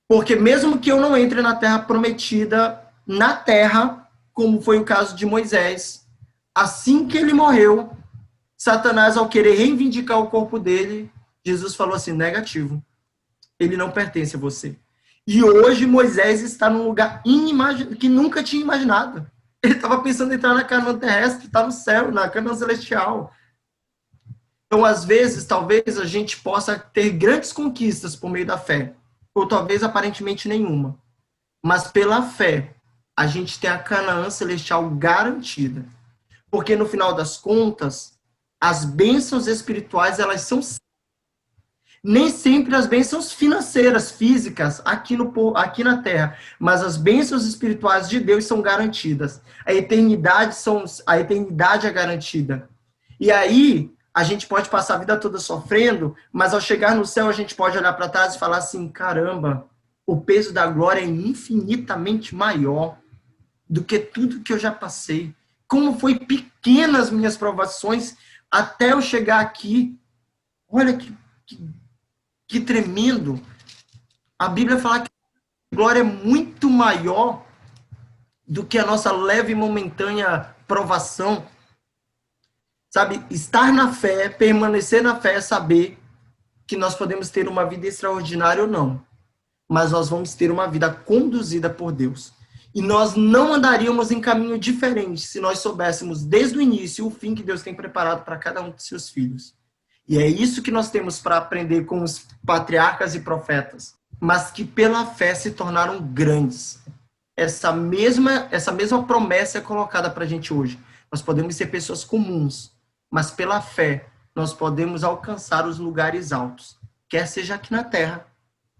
S3: Porque mesmo que eu não entre na terra prometida, na terra, como foi o caso de Moisés, assim que ele morreu, Satanás, ao querer reivindicar o corpo dele, Jesus falou assim, negativo, ele não pertence a você. E hoje Moisés está num lugar que nunca tinha imaginado. Ele estava pensando em entrar na Canaã terrestre, está no céu, na Canaã celestial. Então, às vezes, talvez a gente possa ter grandes conquistas por meio da fé, ou talvez aparentemente nenhuma. Mas pela fé, a gente tem a Canaã celestial garantida. Porque no final das contas, as bênçãos espirituais, elas são nem sempre as bênçãos financeiras, físicas, aqui na Terra, mas as bênçãos espirituais de Deus são garantidas. A eternidade é garantida. E aí, a gente pode passar a vida toda sofrendo, mas ao chegar no céu, a gente pode olhar para trás e falar assim, caramba, o peso da glória é infinitamente maior do que tudo que eu já passei. Como foi pequenas as minhas provações até eu chegar aqui. Olha que tremendo. A Bíblia fala que a glória é muito maior do que a nossa leve e momentânea provação. Sabe, estar na fé, permanecer na fé é saber que nós podemos ter uma vida extraordinária ou não. Mas nós vamos ter uma vida conduzida por Deus. E nós não andaríamos em caminho diferente se nós soubéssemos desde o início o fim que Deus tem preparado para cada um de seus filhos. E é isso que nós temos para aprender com os patriarcas e profetas, mas que pela fé se tornaram grandes. Essa mesma promessa é colocada para a gente hoje. Nós podemos ser pessoas comuns, mas pela fé nós podemos alcançar os lugares altos, quer seja aqui na terra,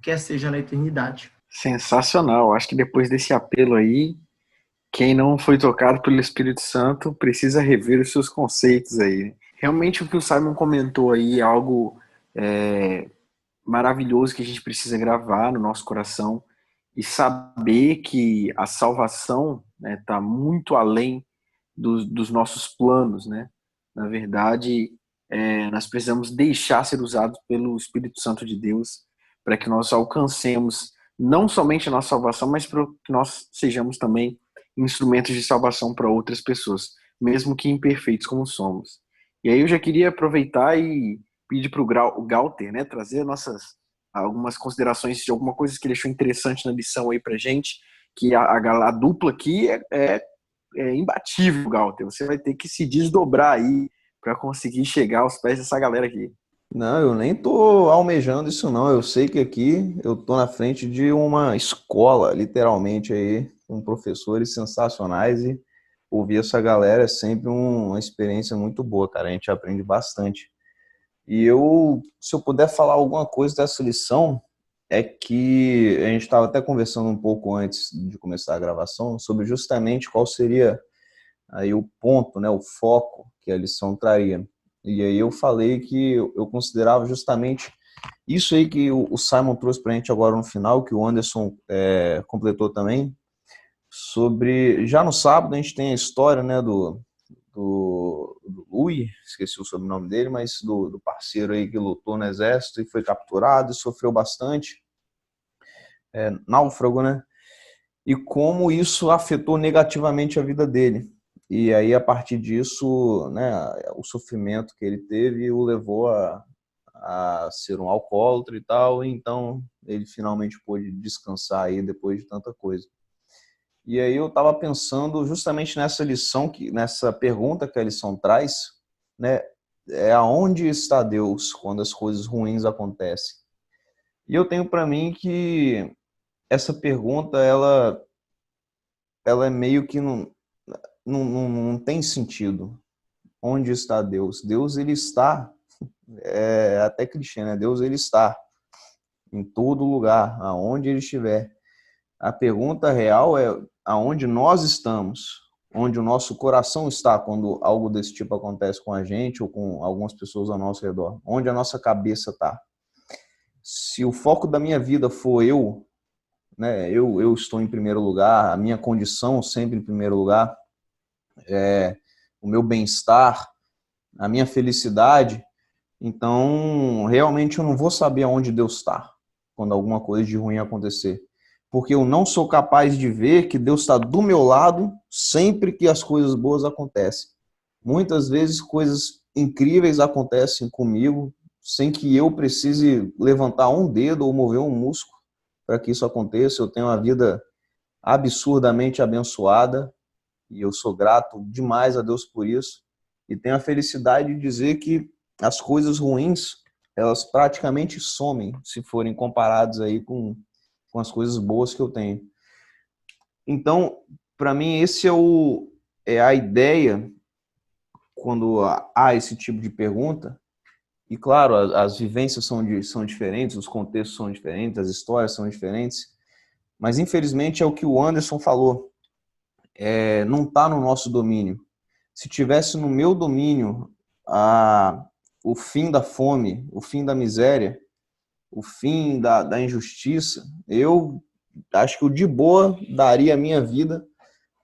S3: quer seja na eternidade.
S2: Sensacional. Acho que depois desse apelo aí, quem não foi tocado pelo Espírito Santo precisa rever os seus conceitos aí. Realmente o que o Simon comentou aí é algo maravilhoso que a gente precisa gravar no nosso coração e saber que a salvação está muito além dos nossos planos, né? Na verdade, nós precisamos deixar ser usados pelo Espírito Santo de Deus para que nós alcancemos não somente a nossa salvação, mas para que nós sejamos também instrumentos de salvação para outras pessoas, mesmo que imperfeitos como somos. E aí eu já queria aproveitar e pedir para o Galter, né, trazer algumas considerações de alguma coisa que ele achou interessante na lição aí para gente, que a dupla aqui é imbatível, Galter. Você vai ter que se desdobrar aí para conseguir chegar aos pés dessa galera aqui.
S1: Não, eu nem tô almejando isso não. Eu sei que aqui eu tô na frente de uma escola, literalmente aí, com professores sensacionais e ouvir essa galera é sempre uma experiência muito boa, cara. A gente aprende bastante. E se eu puder falar alguma coisa dessa lição, é que a gente estava até conversando um pouco antes de começar a gravação sobre justamente qual seria aí o ponto, né, o foco que a lição traria. E aí eu falei que eu considerava justamente isso aí que o Simon trouxe para a gente agora no final, que o Anderson completou também, sobre... Já no sábado a gente tem a história, né, do Louis, esqueci o sobrenome dele, mas do parceiro aí que lutou no exército e foi capturado e sofreu bastante, náufrago, né? E como isso afetou negativamente a vida dele. E aí, a partir disso, né, o sofrimento que ele teve o levou a ser um alcoólatra e tal, e então ele finalmente pôde descansar aí depois de tanta coisa. E aí eu estava pensando justamente nessa lição, nessa pergunta que a lição traz, né, aonde está Deus quando as coisas ruins acontecem? E eu tenho para mim que essa pergunta, ela é meio que não tem sentido. Onde está Deus? Deus, ele está, até clichê, né? Deus, ele está em todo lugar, aonde ele estiver. A pergunta real é aonde nós estamos, onde o nosso coração está quando algo desse tipo acontece com a gente ou com algumas pessoas ao nosso redor. Onde a nossa cabeça está. Se o foco da minha vida for eu, né? Eu estou em primeiro lugar, a minha condição sempre em primeiro lugar, o meu bem-estar, a minha felicidade, então realmente eu não vou saber aonde Deus está quando alguma coisa de ruim acontecer. Porque eu não sou capaz de ver que Deus está do meu lado sempre que as coisas boas acontecem. Muitas vezes coisas incríveis acontecem comigo sem que eu precise levantar um dedo ou mover um músculo para que isso aconteça. Eu tenho uma vida absurdamente abençoada e eu sou grato demais a Deus por isso. E tenho a felicidade de dizer que as coisas ruins, elas praticamente somem se forem comparadas aí com as coisas boas que eu tenho. Então, para mim, esse é a ideia quando há esse tipo de pergunta. E, claro, as vivências são diferentes, os contextos são diferentes, as histórias são diferentes, mas, infelizmente, é o que o Anderson falou. Não está no nosso domínio. Se tivesse no meu domínio o fim da fome, o fim da miséria, o fim da injustiça, eu acho que eu de boa daria a minha vida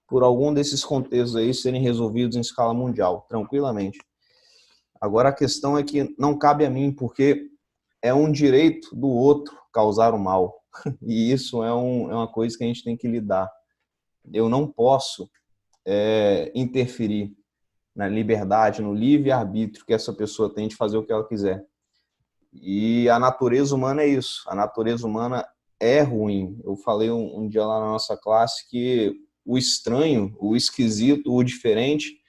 S1: por algum desses contextos aí serem resolvidos em escala mundial, tranquilamente. Agora a questão é que não cabe a mim, porque é um direito do outro causar o mal. E isso é uma coisa que a gente tem que lidar. Eu não posso interferir na liberdade, no livre-arbítrio que essa pessoa tem de fazer o que ela quiser. E a natureza humana é isso. A natureza humana é ruim. Eu falei um dia lá na nossa classe que o estranho, o esquisito, o diferente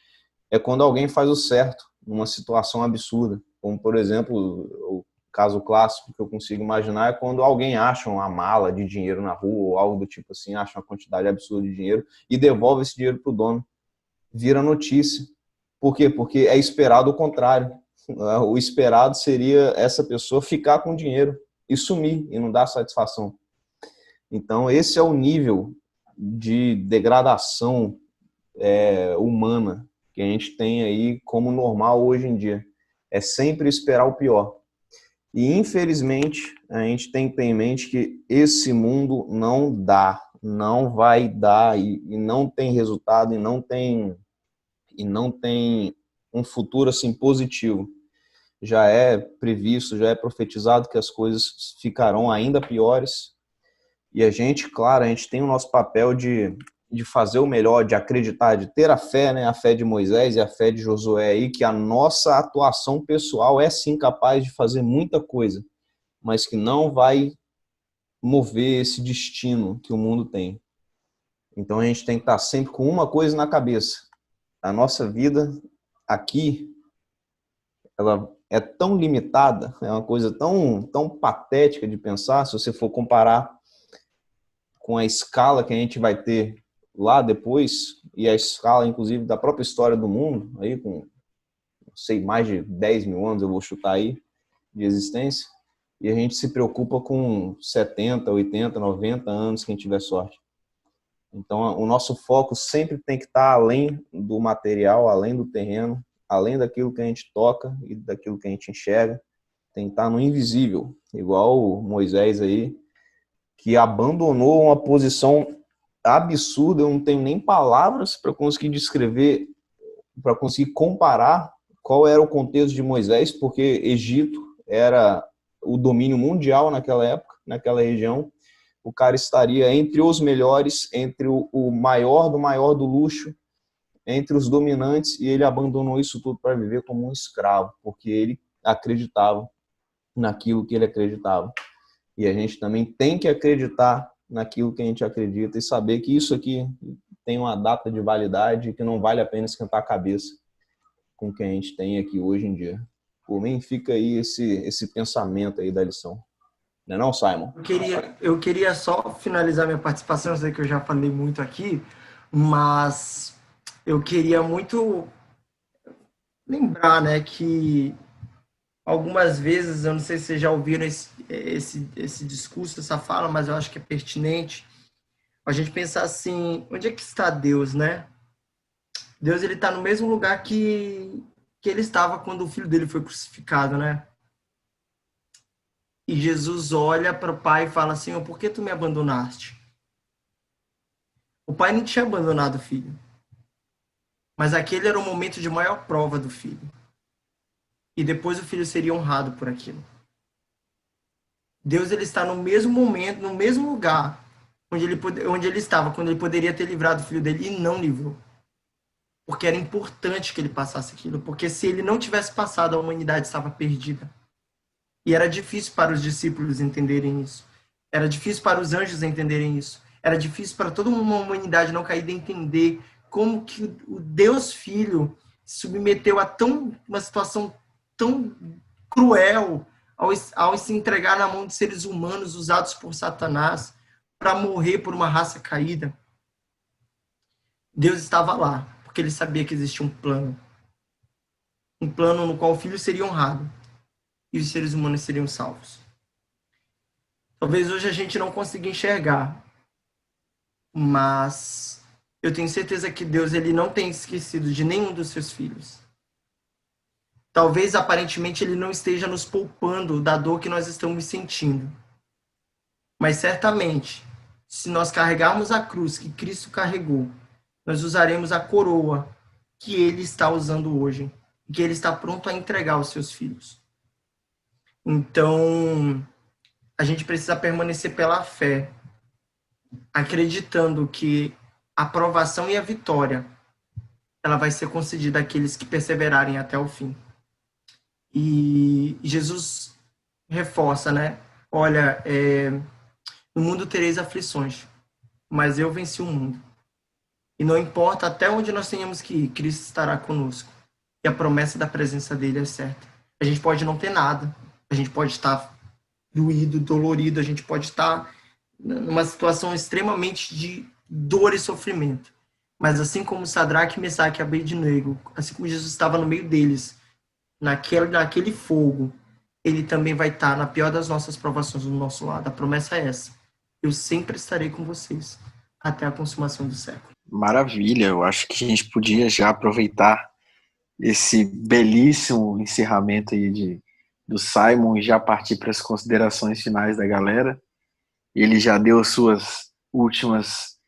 S1: é quando alguém faz o certo numa situação absurda. Como, por exemplo, o caso clássico que eu consigo imaginar é quando alguém acha uma mala de dinheiro na rua ou algo do tipo assim, acha uma quantidade absurda de dinheiro e devolve esse dinheiro para o dono. Vira notícia. Por quê? Porque é esperado o contrário. O esperado seria essa pessoa ficar com o dinheiro e sumir e não dar satisfação. Então, esse é o nível de degradação humana que a gente tem aí como normal hoje em dia. É sempre esperar o pior. E, infelizmente, a gente tem que ter em mente que esse mundo não dá, não vai dar e não tem resultado e não tem um futuro assim positivo. Já é previsto, já é profetizado que as coisas ficarão ainda piores. E a gente, claro, a gente tem o nosso papel de fazer o melhor, de acreditar, de ter a fé, né? A fé de Moisés e a fé de Josué aí, que a nossa atuação pessoal é sim capaz de fazer muita coisa, mas que não vai mover esse destino que o mundo tem. Então a gente tem que estar sempre com uma coisa na cabeça. A nossa vida aqui, ela é tão limitada, é uma coisa tão patética de pensar, se você for comparar com a escala que a gente vai ter lá depois, e a escala, inclusive, da própria história do mundo, aí com, não sei, mais de 10 mil anos, eu vou chutar aí, de existência, e a gente se preocupa com 70, 80, 90 anos, quem tiver sorte. Então, o nosso foco sempre tem que estar além do material, além do terreno, além daquilo que a gente toca e daquilo que a gente enxerga, tem que estar no invisível, igual o Moisés aí, que abandonou uma posição absurda, eu não tenho nem palavras para conseguir descrever, para conseguir comparar qual era o contexto de Moisés, porque Egito era o domínio mundial naquela época, naquela região. O cara estaria entre os melhores, entre o maior do luxo, entre os dominantes, e ele abandonou isso tudo para viver como um escravo, porque ele acreditava naquilo que ele acreditava. E a gente também tem que acreditar naquilo que a gente acredita e saber que isso aqui tem uma data de validade e que não vale a pena esquentar a cabeça com o que a gente tem aqui hoje em dia. Por mim, fica aí esse pensamento aí da lição. Não é não, Simon?
S3: Eu queria só finalizar minha participação, eu sei que eu já falei muito aqui, mas eu queria muito lembrar, né, que algumas vezes, eu não sei se vocês já ouviram esse discurso, essa fala, mas eu acho que é pertinente a gente pensar assim, onde é que está Deus, né? Deus, ele está no mesmo lugar que ele estava quando o filho dele foi crucificado, né? E Jesus olha para o pai e fala assim, por que tu me abandonaste? O pai não tinha abandonado o filho, mas aquele era o momento de maior prova do filho. E depois o filho seria honrado por aquilo. Deus, ele está no mesmo momento, no mesmo lugar onde ele estava, quando ele poderia ter livrado o filho dele, e não livrou. Porque era importante que ele passasse aquilo, porque se ele não tivesse passado, a humanidade estava perdida. E era difícil para os discípulos entenderem isso. Era difícil para os anjos entenderem isso. Era difícil para toda uma humanidade não caída entender como que o Deus Filho se submeteu a uma situação tão cruel ao se entregar na mão de seres humanos usados por Satanás para morrer por uma raça caída. Deus estava lá, porque ele sabia que existia um plano no qual o filho seria honrado e os seres humanos seriam salvos. Talvez hoje a gente não consiga enxergar, mas eu tenho certeza que Deus, ele não tem esquecido de nenhum dos seus filhos. Talvez, aparentemente, ele não esteja nos poupando da dor que nós estamos sentindo. Mas, certamente, se nós carregarmos a cruz que Cristo carregou, nós usaremos a coroa que ele está usando hoje, que ele está pronto a entregar aos seus filhos. Então, a gente precisa permanecer pela fé, acreditando que a aprovação e a vitória, ela vai ser concedida àqueles que perseverarem até o fim. E Jesus reforça, né? Olha, No mundo tereis aflições, mas eu venci o mundo. E não importa até onde nós tenhamos que ir, Cristo estará conosco. E a promessa da presença dele é certa. A gente pode não ter nada, a gente pode estar doído, dolorido, a gente pode estar numa situação extremamente de dor e sofrimento. Mas assim como Sadraque, Mesaque e Abednego, assim como Jesus estava no meio deles, naquele fogo, ele também vai estar na pior das nossas provações do nosso lado. A promessa é essa: eu sempre estarei com vocês até a consumação do século.
S2: Maravilha, eu acho que a gente podia já aproveitar esse belíssimo encerramento aí do Simon e já partir para as considerações finais da galera. Ele já deu suas últimas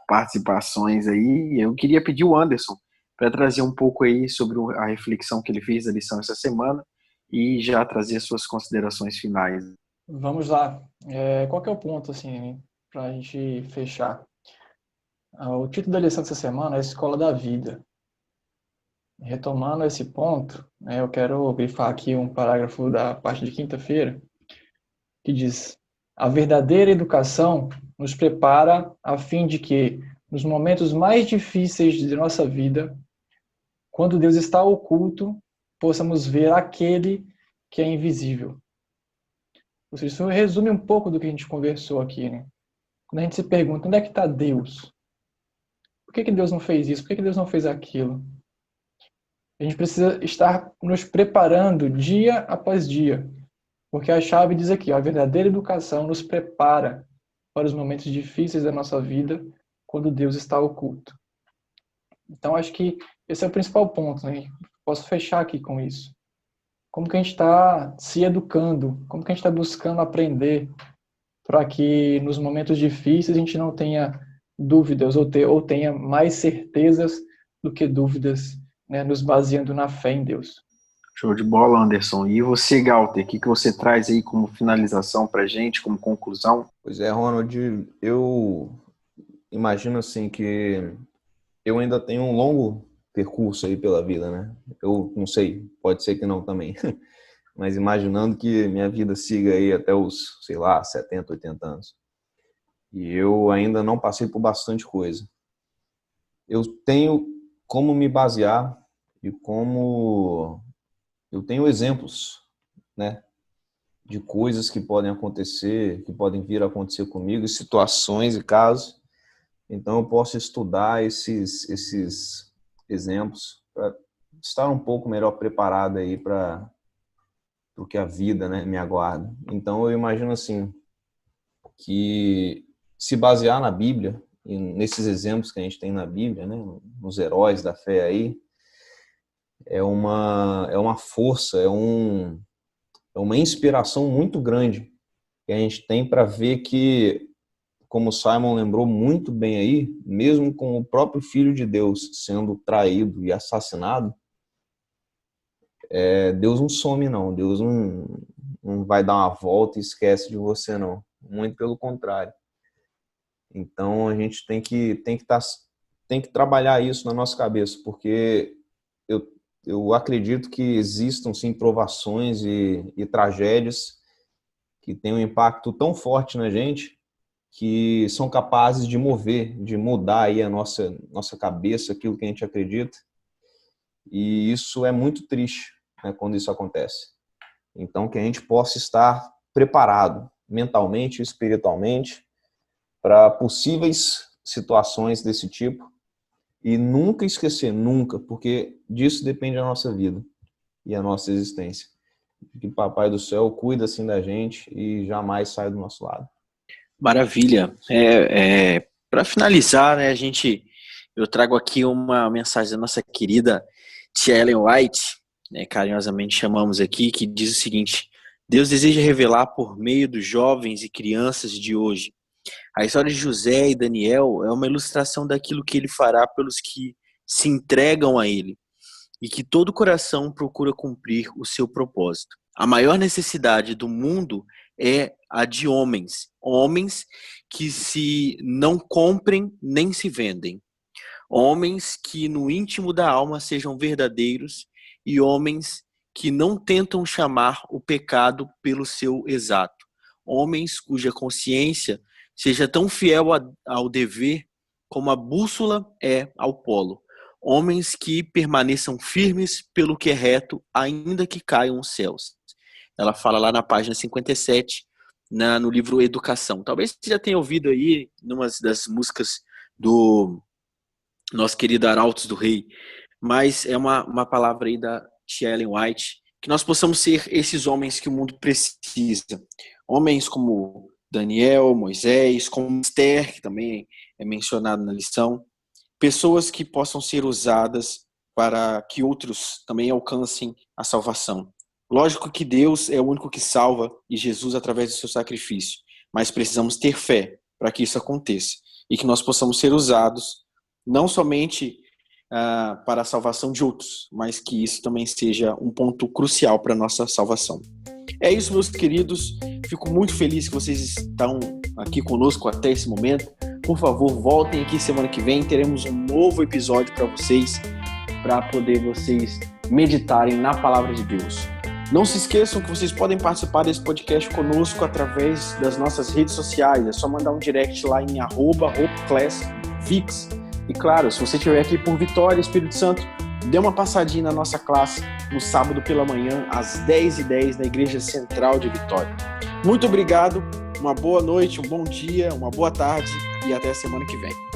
S2: participações aí. Eu queria pedir o Anderson para trazer um pouco aí sobre a reflexão que ele fez da lição essa semana e já trazer suas considerações finais.
S4: Vamos lá. Qual que é o ponto, assim, para a gente fechar? O título da lição dessa semana é a Escola da Vida. Retomando esse ponto, eu quero grifar aqui um parágrafo da parte de quinta-feira, que diz: a verdadeira educação nos prepara a fim de que, nos momentos mais difíceis de nossa vida, quando Deus está oculto, possamos ver aquele que é invisível. Ou seja, isso resume um pouco do que a gente conversou aqui, né? Quando a gente se pergunta, onde é que está Deus? Por que Deus não fez isso? Por que Deus não fez aquilo? A gente precisa estar nos preparando dia após dia. Porque a chave diz aqui, a verdadeira educação nos prepara para os momentos difíceis da nossa vida, quando Deus está oculto. Então, acho que esse é o principal ponto, né? Posso fechar aqui com isso. Como que a gente está se educando? Como que a gente está buscando aprender para que nos momentos difíceis a gente não tenha dúvidas ou tenha mais certezas do que dúvidas, né? Nos baseando na fé em Deus.
S2: Show de bola, Anderson. E você, Galter, o que você traz aí como finalização para a gente, como conclusão?
S1: Pois é, Ronald, eu imagino assim que eu ainda tenho um longo percurso aí pela vida, né? Eu não sei, pode ser que não também, mas imaginando que minha vida siga aí até os, sei lá, 70, 80 anos. E eu ainda não passei por bastante coisa. Eu tenho como me basear e como eu tenho exemplos, né, de coisas que podem acontecer, que podem vir a acontecer comigo, situações e casos. Então eu posso estudar esses exemplos para estar um pouco melhor preparado aí para o que a vida, né, me aguarda. Então eu imagino assim que se basear na Bíblia e nesses exemplos que a gente tem na Bíblia, né, nos heróis da fé aí, é uma força, é uma inspiração muito grande que a gente tem para ver que, como o Simon lembrou muito bem aí, mesmo com o próprio Filho de Deus sendo traído e assassinado, Deus não some não, Deus não vai dar uma volta e esquece de você não, muito pelo contrário. Então a gente tem que trabalhar isso na nossa cabeça, porque eu acredito que existam, sim, provações e tragédias que têm um impacto tão forte na gente que são capazes de mover, de mudar aí a nossa cabeça, aquilo que a gente acredita. E isso é muito triste, né, quando isso acontece. Então, que a gente possa estar preparado mentalmente e espiritualmente para possíveis situações desse tipo. E nunca esquecer, nunca, porque disso depende a nossa vida e a nossa existência. Que o Papai do Céu cuida assim da gente e jamais sai do nosso lado.
S2: Maravilha. Para finalizar, né, eu trago aqui uma mensagem da nossa querida tia Ellen White, né, carinhosamente chamamos aqui, que diz o seguinte: Deus deseja revelar por meio dos jovens e crianças de hoje. A história de José e Daniel é uma ilustração daquilo que ele fará pelos que se entregam a ele e que todo coração procura cumprir o seu propósito. A maior necessidade do mundo é a de homens que se não comprem nem se vendem, homens que no íntimo da alma sejam verdadeiros e homens que não tentam chamar o pecado pelo seu exato, homens cuja consciência seja tão fiel ao dever como a bússola é ao polo. Homens que permaneçam firmes pelo que é reto, ainda que caiam os céus. Ela fala lá na página 57, no livro Educação. Talvez você já tenha ouvido aí, numa das músicas do nosso querido Arautos do Rei, mas é uma palavra aí da Tia Ellen White, que nós possamos ser esses homens que o mundo precisa. Homens como Daniel, Moisés, como Esther, que também é mencionado na lição. Pessoas que possam ser usadas para que outros também alcancem a salvação. Lógico que Deus é o único que salva e Jesus através do seu sacrifício, mas precisamos ter fé para que isso aconteça e que nós possamos ser usados não somente para a salvação de outros, mas que isso também seja um ponto crucial para a nossa salvação. É isso, meus queridos. Fico muito feliz que vocês estão aqui conosco até esse momento. Por favor, voltem aqui semana que vem. Teremos um novo episódio para vocês, para poder vocês meditarem na palavra de Deus. Não se esqueçam que vocês podem participar desse podcast conosco através das nossas redes sociais. É só mandar um direct lá em @HopeClassVix. E claro, se você estiver aqui por Vitória, Espírito Santo, dê uma passadinha na nossa classe no sábado pela manhã, às 10h10, na Igreja Central de Vitória. Muito obrigado, uma boa noite, um bom dia, uma boa tarde e até a semana que vem.